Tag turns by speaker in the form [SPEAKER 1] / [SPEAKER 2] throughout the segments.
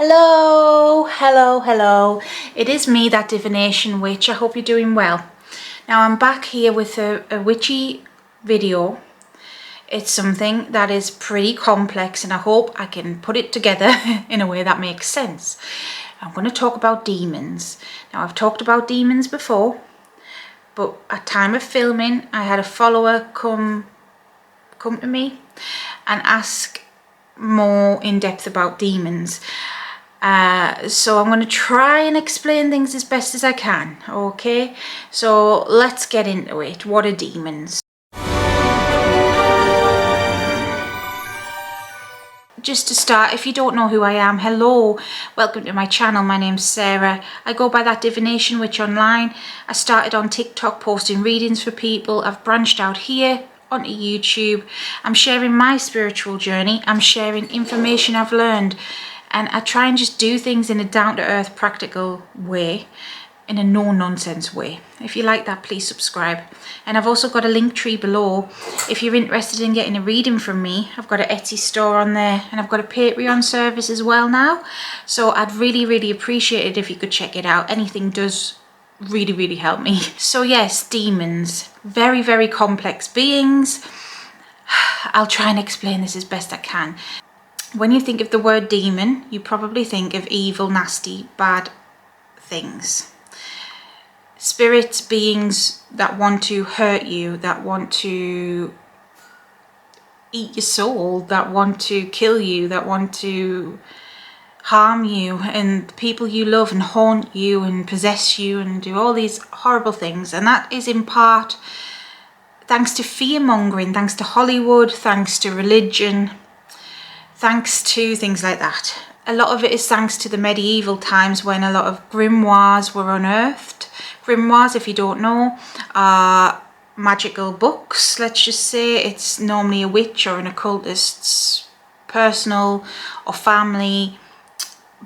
[SPEAKER 1] Hello. It is me, that divination witch. I hope you're doing well. Now I'm back here with a witchy video. It's something that is pretty complex and I hope I can put it together in a way that makes sense. I'm going to talk about demons. Now I've talked about demons before, but at time of filming I had a follower come to me and ask more in depth about demons. So I'm going to try and explain things as best as I can, okay? So let's get into it. What are demons? Just to start, if you don't know who I am, hello, welcome to my channel. My name's Sarah. I go by that divination witch online. I started on TikTok posting readings for people. I've branched out here onto YouTube. I'm sharing my spiritual journey. I'm sharing information I've learned. And I try and just do things in a down-to-earth, practical way, in a no-nonsense way. If you like that, please subscribe. And I've also got a link tree below. If you're interested in getting a reading from me, I've got an Etsy store on there. And I've got a Patreon service as well now. So I'd really appreciate it if you could check it out. Anything does really help me. So yes, demons. Very complex beings. I'll try and explain this as best I can. When you think of the word demon, you probably think of evil, nasty, bad things. Spirits, beings that want to hurt you, that want to eat your soul, that want to kill you, that want to harm you, and people you love and haunt you and possess you and do all these horrible things. And that is in part thanks to fear-mongering, thanks to Hollywood, thanks to religion, thanks to things like that. A lot of it is thanks to the medieval times when a lot of grimoires were unearthed. Grimoires, if you don't know, are magical books, let's just say. It's normally a witch or an occultist's personal or family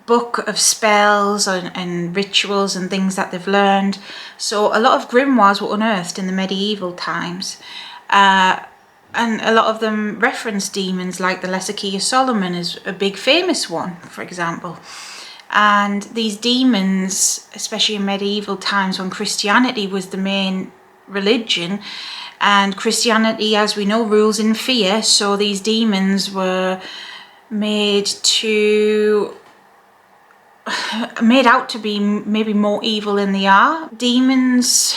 [SPEAKER 1] book of spells and rituals and things that they've learned. So a lot of grimoires were unearthed in the medieval times. And a lot of them reference demons, like the Lesser Key of Solomon is a big famous one, for example. And these demons, especially in medieval times when Christianity was the main religion, and Christianity, as we know, rules in fear, so these demons were made out to be maybe more evil than they are. Demons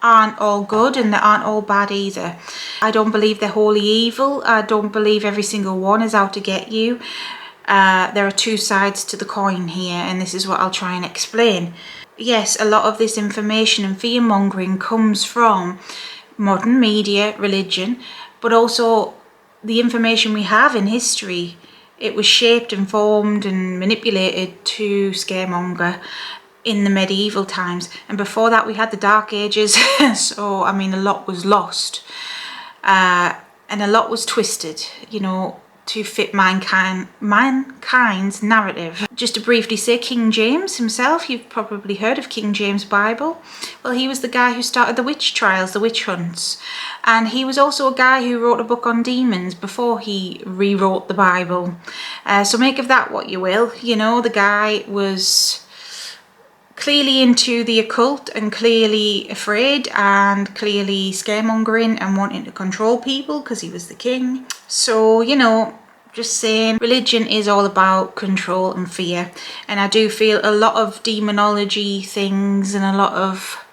[SPEAKER 1] aren't all good and they aren't all bad either. I don't believe they're wholly evil. I don't believe every single one is out to get you. There are two sides to the coin here, and this is what I'll try and explain. Yes, a lot of this information and fear-mongering comes from modern media, religion, but also the information we have in history. It was shaped and formed and manipulated to scaremonger in the medieval times, and before that we had the Dark Ages. So I mean, a lot was lost, and a lot was twisted, you know, to fit mankind's narrative. Just to briefly say, King James himself, you've probably heard of King James Bible. Well, he was the guy who started the witch trials, the witch hunts, and he was also a guy who wrote a book on demons before he rewrote the Bible. So make of that what you will. You know, the guy was clearly into the occult and clearly afraid and clearly scaremongering and wanting to control people because he was the king. So, you know, just saying, religion is all about control and fear, and I do feel a lot of demonology things and a lot of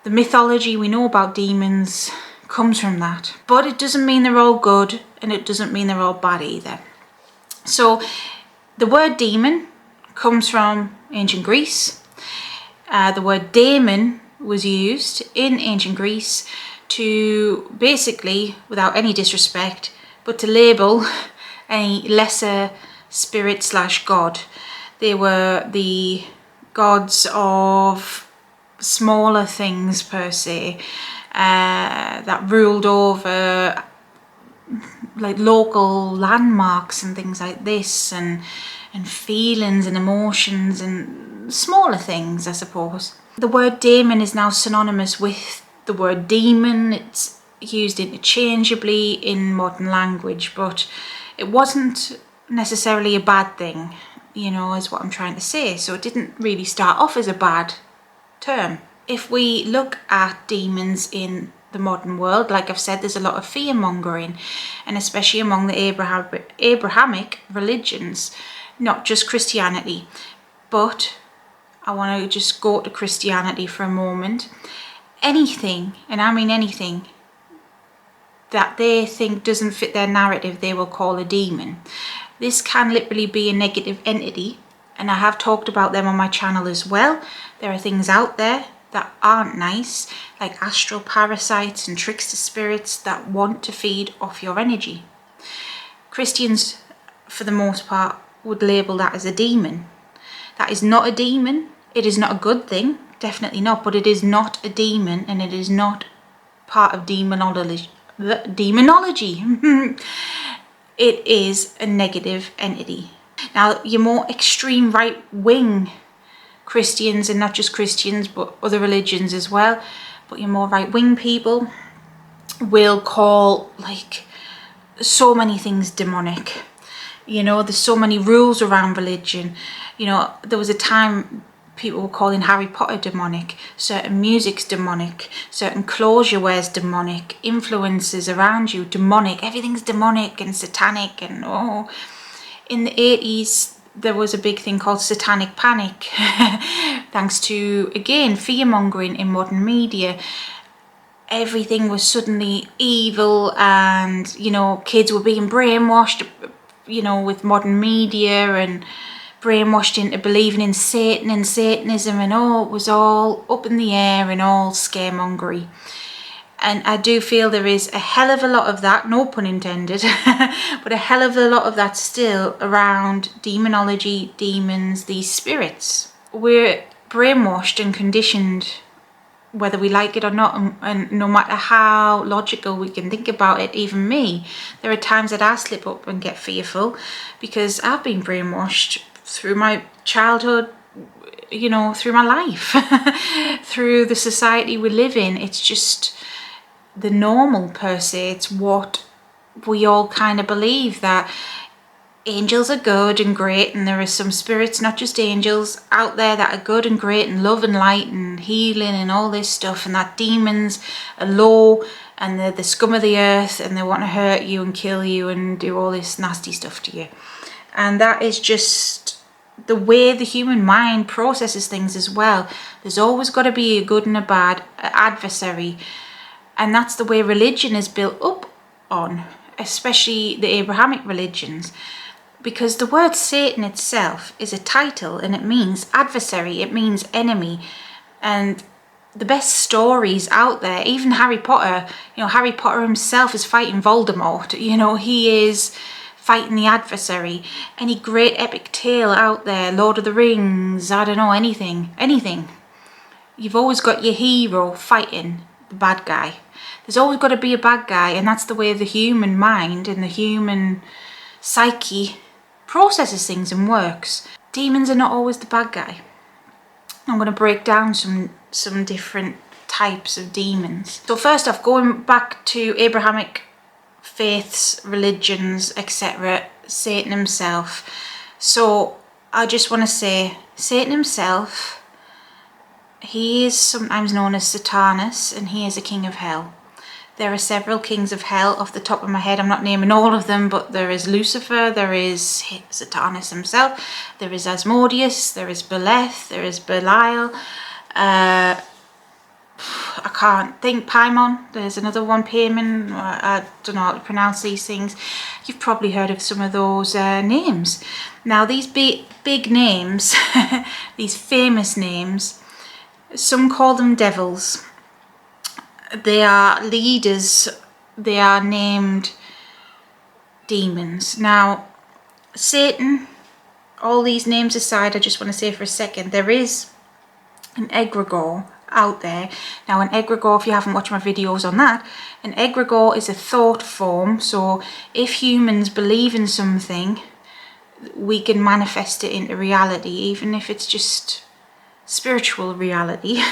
[SPEAKER 1] the mythology we know about demons comes from that. But it doesn't mean they're all good, and it doesn't mean they're all bad either. So the word demon comes from ancient Greece. The word daemon was used in ancient Greece to basically, without any disrespect, but to label a lesser spirit / god. They were the gods of smaller things per se, that ruled over like local landmarks and things like this, and feelings and emotions and smaller things, I suppose. The word daemon is now synonymous with the word demon. It's used interchangeably in modern language, but it wasn't necessarily a bad thing. you know, is what I'm trying to say. So it didn't really start off as a bad term. If we look at demons in the modern world, like I've said, there's a lot of fear mongering, and especially among the Abrahamic religions, not just Christianity. But I want to just go to Christianity for a moment. Anything, and I mean anything, that they think doesn't fit their narrative, they will call a demon. This can literally be a negative entity, and I have talked about them on my channel as well. There are things out there that aren't nice, like astral parasites and trickster spirits that want to feed off your energy. Christians, for the most part, would label that as a demon. That is not a demon. It is not a good thing, definitely not, but it is not a demon, and it is not part of demonology. It is a negative entity. Now, your more extreme right-wing Christians, and not just Christians but other religions as well, but your more right-wing people will call like so many things demonic. You know, there's so many rules around religion. You know, there was a time people were calling Harry Potter demonic, certain music's demonic, certain clothes you wear's demonic, influences around you demonic, everything's demonic and satanic. And in the 80s there was a big thing called satanic panic thanks to, again, fear mongering in modern media. Everything was suddenly evil, and you know, kids were being brainwashed, you know, with modern media, and brainwashed into believing in Satan and Satanism, and it was all up in the air and all scaremongery. And I do feel there is a hell of a lot of that, no pun intended, but a hell of a lot of that still around demonology, demons, these spirits. We're brainwashed and conditioned, whether we like it or not, and no matter how logical we can think about it, even me, there are times that I slip up and get fearful because I've been brainwashed through my childhood, you know, through my life, through the society we live in. It's just the normal per se. It's what we all kind of believe, that angels are good and great, and there are some spirits, not just angels, out there that are good and great and love and light and healing and all this stuff, and that demons are low and they're the scum of the earth and they want to hurt you and kill you and do all this nasty stuff to you. And that is just the way the human mind processes things as well. There's always got to be a good and a bad adversary, and that's the way religion is built up on, especially the Abrahamic religions, because the word Satan itself is a title, and it means adversary, it means enemy. And the best stories out there, even Harry Potter, you know, Harry Potter himself is fighting Voldemort, you know, he is fighting the adversary. Any great epic tale out there, Lord of the Rings, I don't know, anything, you've always got your hero fighting the bad guy. There's always got to be a bad guy, and that's the way the human mind and the human psyche processes things and works. Demons are not always the bad guy. I'm going to break down some different types of demons. So first off, going back to Abrahamic faiths, religions, etc., Satan himself. So I just want to say, Satan himself, he is sometimes known as Satanus, and he is a king of hell. There are several kings of hell off the top of my head. I'm not naming all of them, but there is Lucifer, there is Satanus himself, there is Asmodeus, there is Beleth, there is Belial, I can't think, Paimon, there's another one, Payman, I don't know how to pronounce these things. You've probably heard of some of those names. Now these big names, these famous names, some call them devils. They are leaders, they are named demons. Now, Satan, all these names aside, I just want to say for a second, there is an egregore out there. Now, an egregore, if you haven't watched my videos on that, an egregore is a thought form. So if humans believe in something, we can manifest it into reality, even if it's just spiritual reality.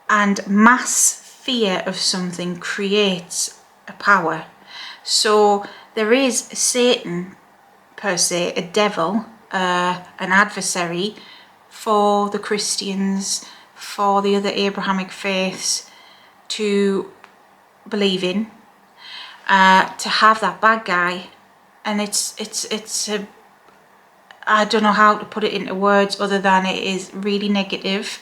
[SPEAKER 1] And mass fear of something creates a power. So there is Satan per se, a devil, an adversary for the Christians, for the other Abrahamic faiths to believe in, to have that bad guy. And it's a, I don't know how to put it into words other than it is really negative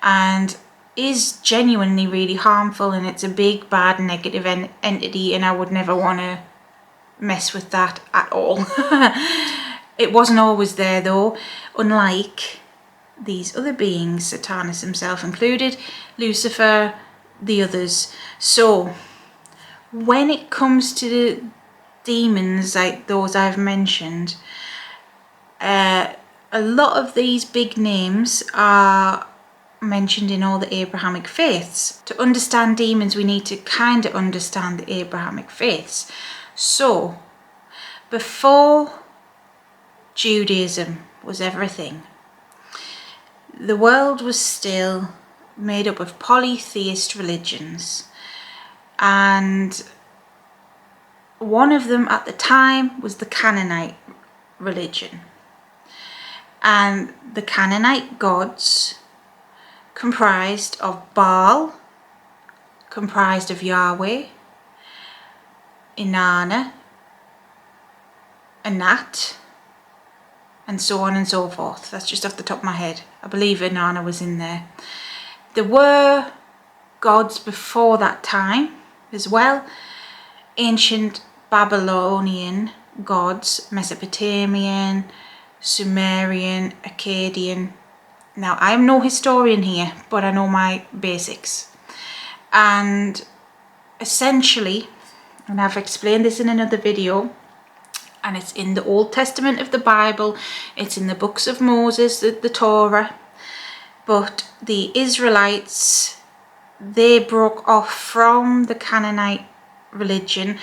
[SPEAKER 1] and is genuinely really harmful, and it's a big bad negative entity, and I would never want to mess with that at all. It wasn't always there though, unlike these other beings, Satanas himself included, Lucifer, the others. So when it comes to the demons like those I've mentioned, a lot of these big names are mentioned in all the Abrahamic faiths. To understand demons, we need to kind of understand the Abrahamic faiths. So before Judaism was everything, the world was still made up of polytheist religions, and one of them at the time was the Canaanite religion. And the Canaanite gods comprised of Baal, comprised of Yahweh, Inanna, Anat, and so on and so forth. That's just off the top of my head. I believe Inanna was in there. There were gods before that time as well. Ancient Babylonian gods, Mesopotamian, Sumerian, Akkadian. Now, I'm no historian here, but I know my basics. And essentially, and I've explained this in another video, and it's in the Old Testament of the Bible, it's in the books of Moses, the Torah, but the Israelites, they broke off from the Canaanite religion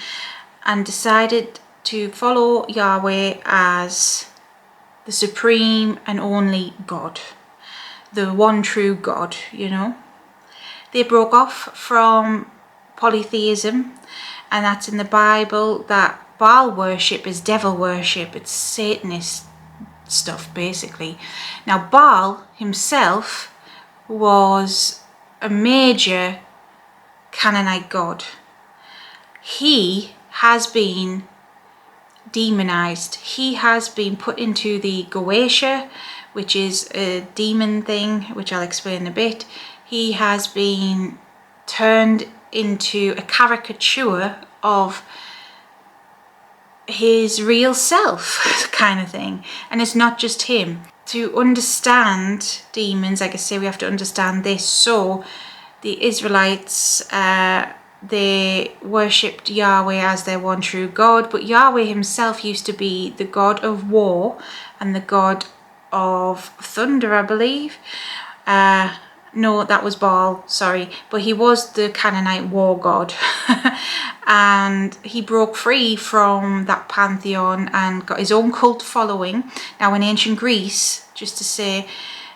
[SPEAKER 1] and decided to follow Yahweh as the supreme and only God, the one true God, you know. They broke off from polytheism, and that's in the Bible, that Baal worship is devil worship, it's Satanist stuff basically. Now Baal himself was a major Canaanite god. He has been demonized. He has been put into the Goetia, which is a demon thing, which I'll explain in a bit. He has been turned into a caricature of his real self kind of thing. And it's not just him. To understand demons, like I say, we have to understand this. So the Israelites, they worshipped Yahweh as their one true God, but Yahweh himself used to be the god of war and the god of thunder, I believe. No, that was Baal, sorry, but he was the Canaanite war god. And he broke free from that pantheon and got his own cult following. Now in ancient Greece, just to say,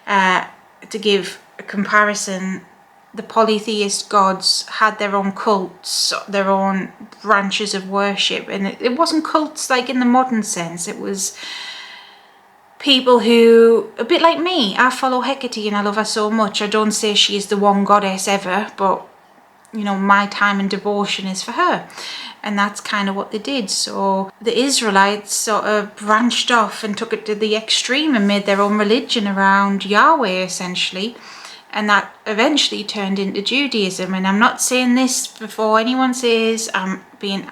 [SPEAKER 1] to give a comparison, the polytheist gods had their own cults, their own branches of worship, and it wasn't cults like in the modern sense. It was people who, a bit like me, I follow Hecate and I love her so much. I don't say she is the one goddess ever, but you know, my time and devotion is for her. And that's kind of what they did. So the Israelites sort of branched off and took it to the extreme and made their own religion around Yahweh essentially. And that eventually turned into Judaism. And I'm not saying this before anyone says I'm being,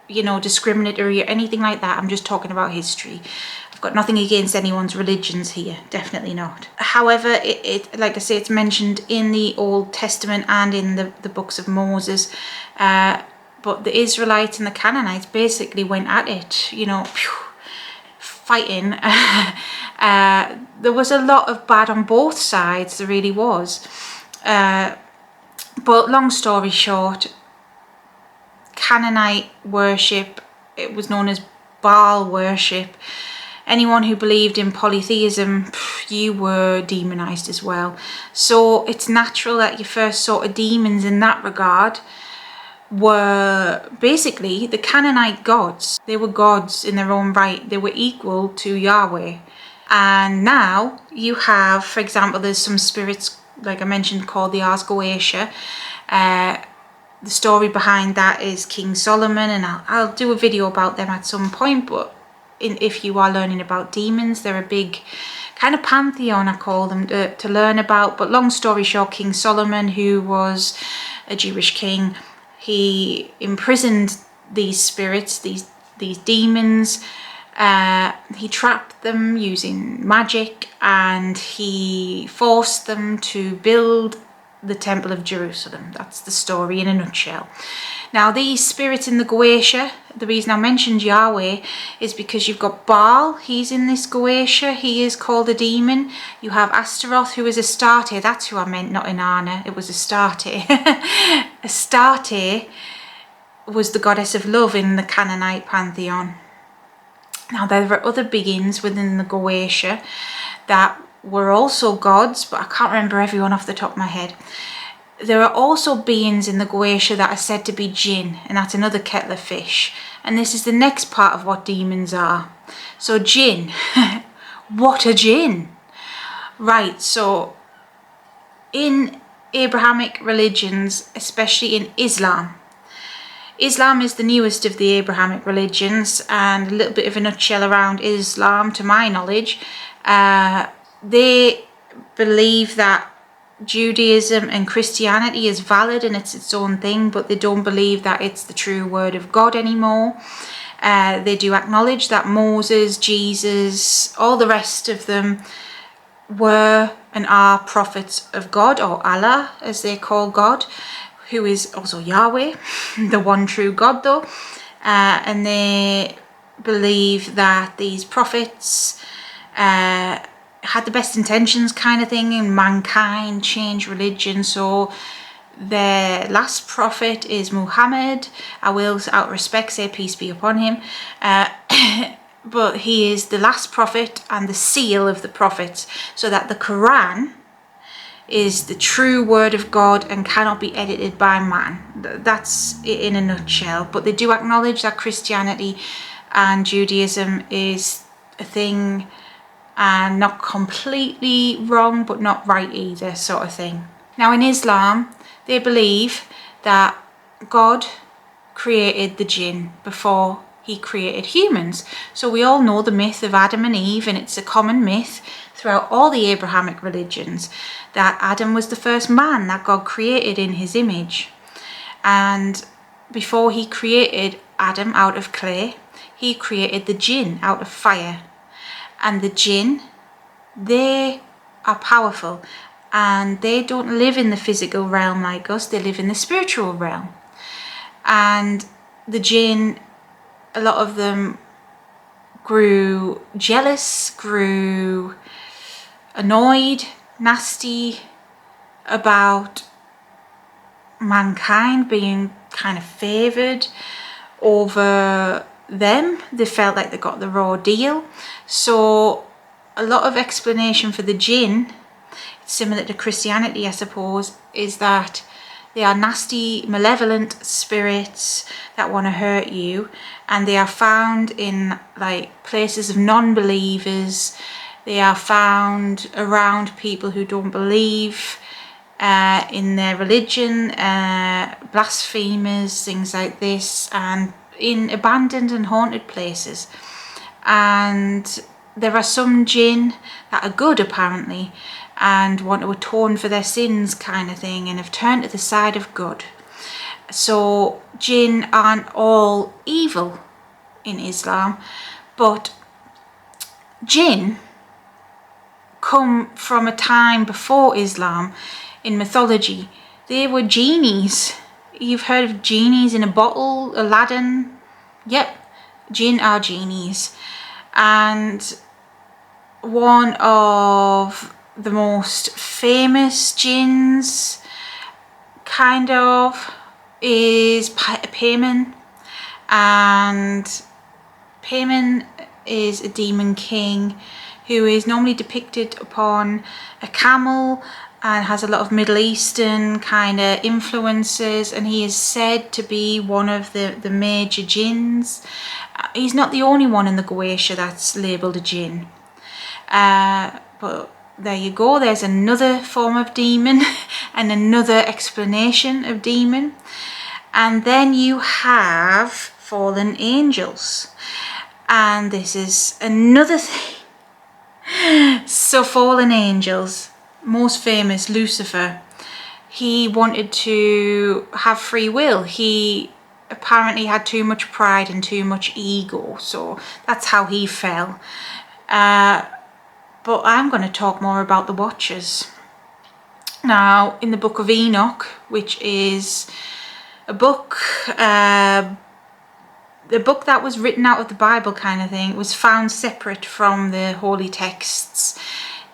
[SPEAKER 1] you know, discriminatory or anything like that. I'm just talking about history. I've got nothing against anyone's religions here, definitely not. However, it like I say, it's mentioned in the Old Testament and in the books of Moses. But the Israelites and the Canaanites basically went at it, you know, fighting. There was a lot of bad on both sides, there really was. But long story short, Canaanite worship, it was known as Baal worship. Anyone who believed in polytheism, you were demonized as well. So it's natural that you first saw demons in that regard. were basically the Canaanite gods. They were gods in their own right. They were equal to Yahweh. And now you have, for example, there's some spirits, like I mentioned, called the Ars Goetia. The story behind that is King Solomon, and I'll do a video about them at some point. But if you are learning about demons, they're a big kind of pantheon, I call them, to learn about. But long story short, King Solomon, who was a Jewish king, he imprisoned these spirits, these demons. He trapped them using magic, and he forced them to build the Temple of Jerusalem. That's the story in a nutshell. Now, these spirits in the Goetia, the reason I mentioned Yahweh is because you've got Baal, he's in this Goetia, he is called a demon. You have Astaroth, who is Astarte, that's who I meant, not Inanna, it was Astarte. Astarte was the goddess of love in the Canaanite pantheon. Now, there are other beings within the Goetia that were also gods, but I can't remember everyone off the top of my head. There are also beings in the Goetia that are said to be jinn, and that's another kettle of fish. And this is the next part of what demons are. So jinn, what a jinn? Right, so in Abrahamic religions, especially in Islam, Islam is the newest of the Abrahamic religions, and a little bit of a nutshell around Islam, to my knowledge, they believe that Judaism and Christianity is valid and it's its own thing, but they don't believe that it's the true word of God anymore. They do acknowledge that Moses, Jesus, all the rest of them were and are prophets of God, or Allah as they call God, who is also Yahweh, the one true God though. And they believe that these prophets had the best intentions kind of thing, and mankind changed religion. So their last prophet is Muhammad. I will, out of respect, say peace be upon him. But he is the last prophet and the seal of the prophets, so that the Quran is the true word of God and cannot be edited by man. That's it in a nutshell. But they do acknowledge that Christianity and Judaism is a thing, and not completely wrong, but not right either, sort of thing. Now, in Islam, they believe that God created the jinn before he created humans. So we all know the myth of Adam and Eve, and it's a common myth throughout all the Abrahamic religions that Adam was the first man that God created in his image. And before he created Adam out of clay, he created the jinn out of fire. And the jinn, they are powerful, and they don't live in the physical realm like us, they live in the spiritual realm. And the jinn, a lot of them grew jealous, grew annoyed, nasty about mankind being kind of favoured over them. They felt like they got the raw deal. So a lot of explanation for the jinn, similar to Christianity I suppose, is that they are nasty, malevolent spirits that want to hurt you, and they are found in like places of non-believers. They are found around people who don't believe in their religion, blasphemers, things like this, and in abandoned and haunted places. And there are some jinn that are good apparently, and want to atone for their sins kind of thing, and have turned to the side of good. So jinn aren't all evil in Islam, but jinn come from a time before Islam. In mythology, they were genies. You've heard of genies in a bottle, Aladdin? Yep, jinn are genies. And one of the most famous jinns, kind of, is Payman. And Payman is a demon king who is normally depicted upon a camel, and has a lot of Middle Eastern kind of influences, and he is said to be one of the major jinns. He's not the only one in the Goetia that's labelled a jinn. But there you go, there's another form of demon and another explanation of demon. And then you have fallen angels. And this is another thing. So fallen angels, most famous, Lucifer, he wanted to have free will. He apparently had too much pride and too much ego, so that's how he fell. But I'm going to talk more about the Watchers. Now, in the book of Enoch, which is a book, the book that was written out of the Bible kind of thing, was found separate from the holy texts.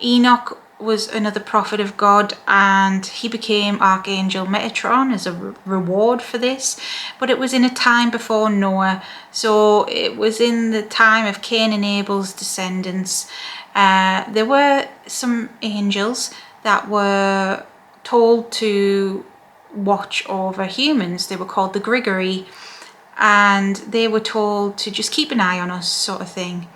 [SPEAKER 1] Enoch was another prophet of God, and he became Archangel Metatron as a reward for this. But it was in a time before Noah, so it was in the time of Cain and Abel's descendants. There were some angels that were told to watch over humans. They were called the Grigori, and they were told to just keep an eye on us, sort of thing.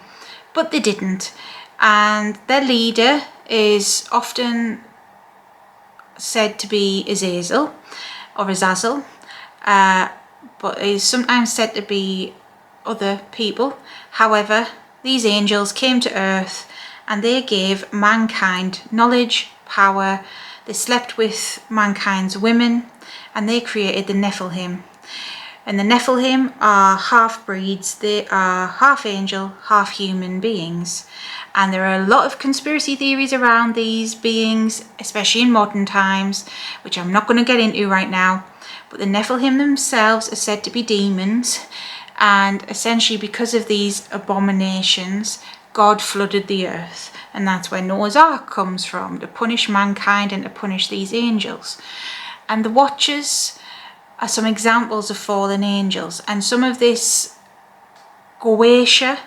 [SPEAKER 1] But they didn't. And their leader is often said to be Azazel or Azazel, but is sometimes said to be other people. However, these angels came to earth and they gave mankind knowledge, power. They slept with mankind's women, and they created the Nephilim. And the Nephilim are half-breeds. They are half angel, half human beings. And there are a lot of conspiracy theories around these beings, especially in modern times, which I'm not going to get into right now. But the Nephilim themselves are said to be demons. And essentially, because of these abominations, God flooded the earth. And that's where Noah's Ark comes from, to punish mankind and to punish these angels. And the Watchers are some examples of fallen angels, and some of this Goetia,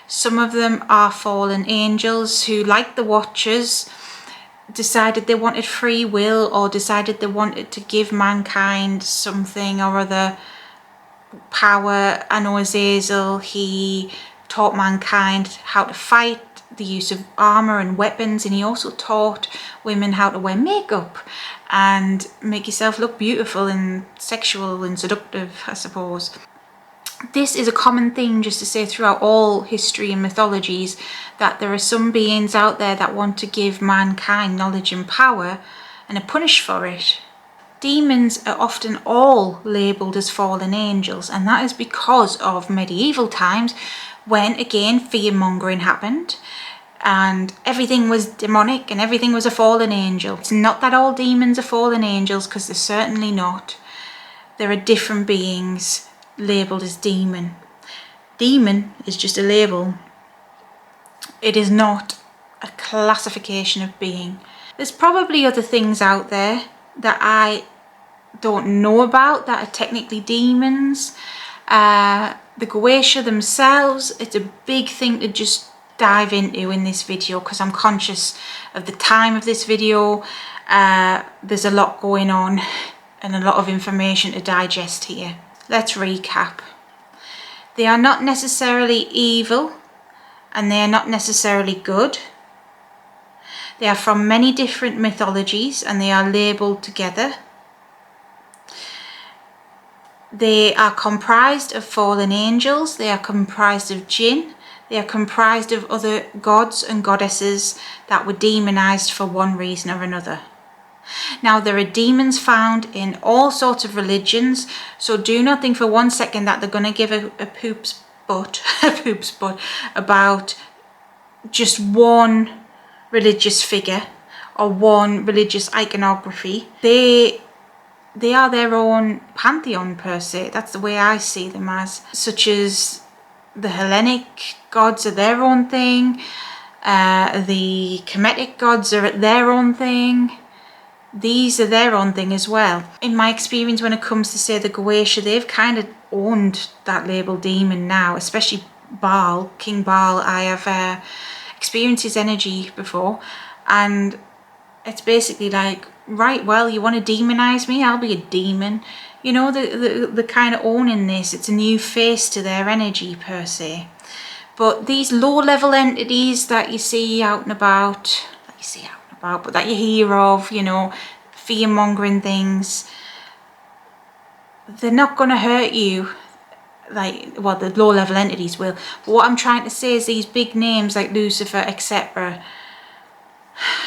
[SPEAKER 1] some of them are fallen angels who, like the Watchers, decided they wanted free will, or decided they wanted to give mankind something or other, power. I know Azazel, he taught mankind how to fight, the use of armour and weapons, and he also taught women how to wear makeup and make yourself look beautiful and sexual and seductive, I suppose. This is a common thing, just to say, throughout all history and mythologies, that there are some beings out there that want to give mankind knowledge and power and are punished for it. Demons are often all labelled as fallen angels, and that is because of medieval times, when again fear-mongering happened and everything was demonic and everything was a fallen angel. It's not that all demons are fallen angels, because they're certainly not. There are different beings labelled as demon. Demon is just a label. It is not a classification of being. There's probably other things out there that I don't know about that are technically demons. The Goetia themselves, it's a big thing to just dive into in this video, because I'm conscious of the time of this video. There's a lot going on and a lot of information to digest here. Let's recap. They are not necessarily evil, and they are not necessarily good. They are from many different mythologies, and they are labelled together. They are comprised of fallen angels, they are comprised of jinn, they are comprised of other gods and goddesses that were demonized for one reason or another. Now, there are demons found in all sorts of religions, so do not think for one second that they're going to give a poop's butt about just one religious figure or one religious iconography. They are their own pantheon per se. That's the way I see them as. Such as the Hellenic gods are their own thing. The Kemetic gods are their own thing. These are their own thing as well. In my experience, when it comes to, say, the Goetia, they've kind of owned that label demon now, especially Baal, King Baal. I have experienced his energy before, and it's basically like, right, well, you want to demonize me, I'll be a demon. You know, the kind of owning this. It's a new face to their energy per se. But these low level entities that you see out and about, but that you hear of, you know, fear mongering things, they're not going to hurt you. Like, well, the low level entities will. But what I'm trying to say is these big names like Lucifer, etc.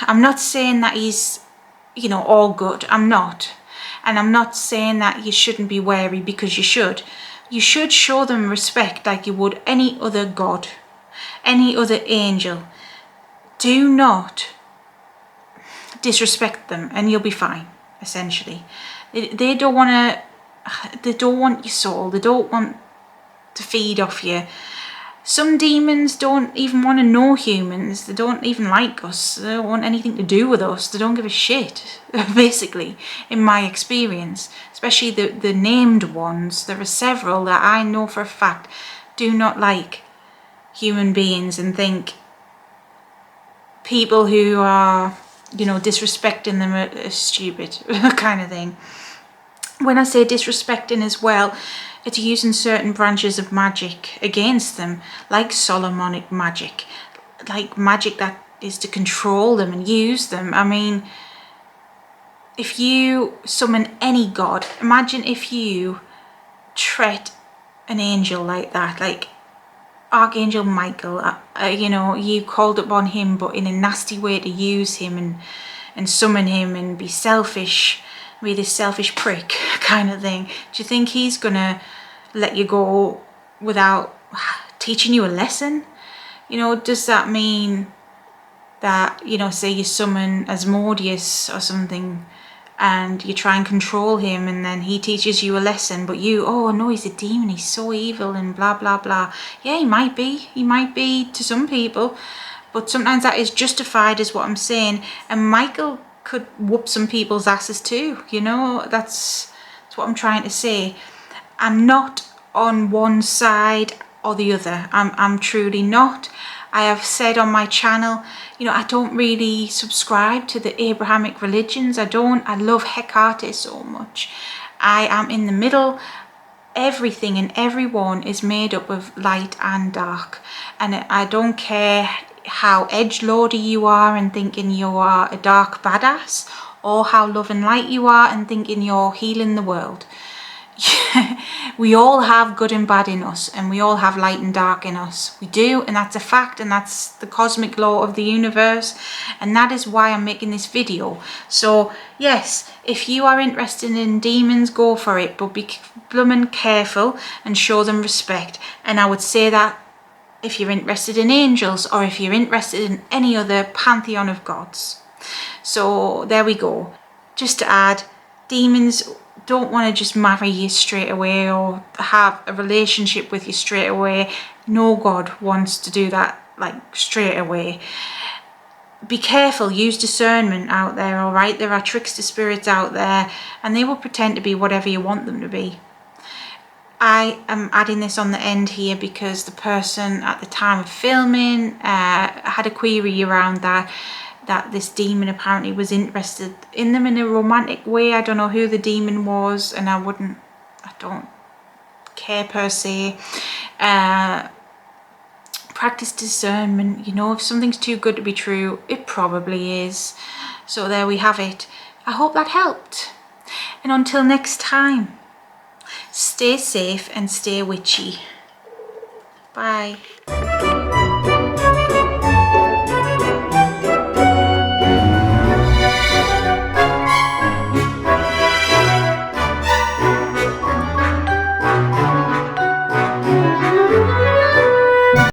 [SPEAKER 1] I'm not saying that he's, you know, all good. I'm not. And I'm not saying that you shouldn't be wary, because you should. You should show them respect like you would any other god, any other angel. Do not disrespect them and you'll be fine, essentially. They don't want to, they don't want your soul. They don't want to feed off you. Some demons don't even want to know humans. They don't even like us. They don't want anything to do with us. They don't give a shit, basically, in my experience. Especially the named ones. There are several that I know for a fact do not like human beings and think people who are, you know, disrespecting them are stupid, kind of thing. When I say disrespecting as well, it's using certain branches of magic against them, like Solomonic magic, like magic that is to control them and use them. I mean, if you summon any god, imagine if you treat an angel like that, like Archangel Michael, you know, you called upon him but in a nasty way to use him and summon him and be selfish, be this selfish prick kind of thing. Do you think he's gonna let you go without teaching you a lesson? You know, does that mean that, you know, say you summon Asmodeus or something and you try and control him and then he teaches you a lesson, but you, oh no, he's a demon, he's so evil and blah blah blah. Yeah, he might be to some people, but sometimes that is justified, is what I'm saying. And Michael could whoop some people's asses too, you know. That's what I'm trying to say. I'm not on one side or the other. I'm truly not. I have said on my channel, you know, I don't really subscribe to the Abrahamic religions. I love Hecate so much. I am in the middle. Everything and everyone is made up of light and dark. And I don't care how edgelordy you are and thinking you are a dark badass, or how love and light you are and thinking you're healing the world. We all have good and bad in us, and we all have light and dark in us. We do, and that's a fact, and that's the cosmic law of the universe, and that is why I'm making this video. So yes, if you are interested in demons, go for it, but be bloomin' careful and show them respect. And I would say that if you're interested in angels, or if you're interested in any other pantheon of gods. So there we go. Just to add, demons don't want to just marry you straight away or have a relationship with you straight away. No god wants to do that like straight away. Be careful, use discernment out there, alright? There are trickster spirits out there and they will pretend to be whatever you want them to be. I am adding this on the end here because the person at the time of filming had a query around that this demon apparently was interested in them in a romantic way. I don't know who the demon was, and I don't care per se. Practice discernment, you know, if something's too good to be true, it probably is. So there we have it. I hope that helped. And until next time, stay safe and stay witchy. Bye.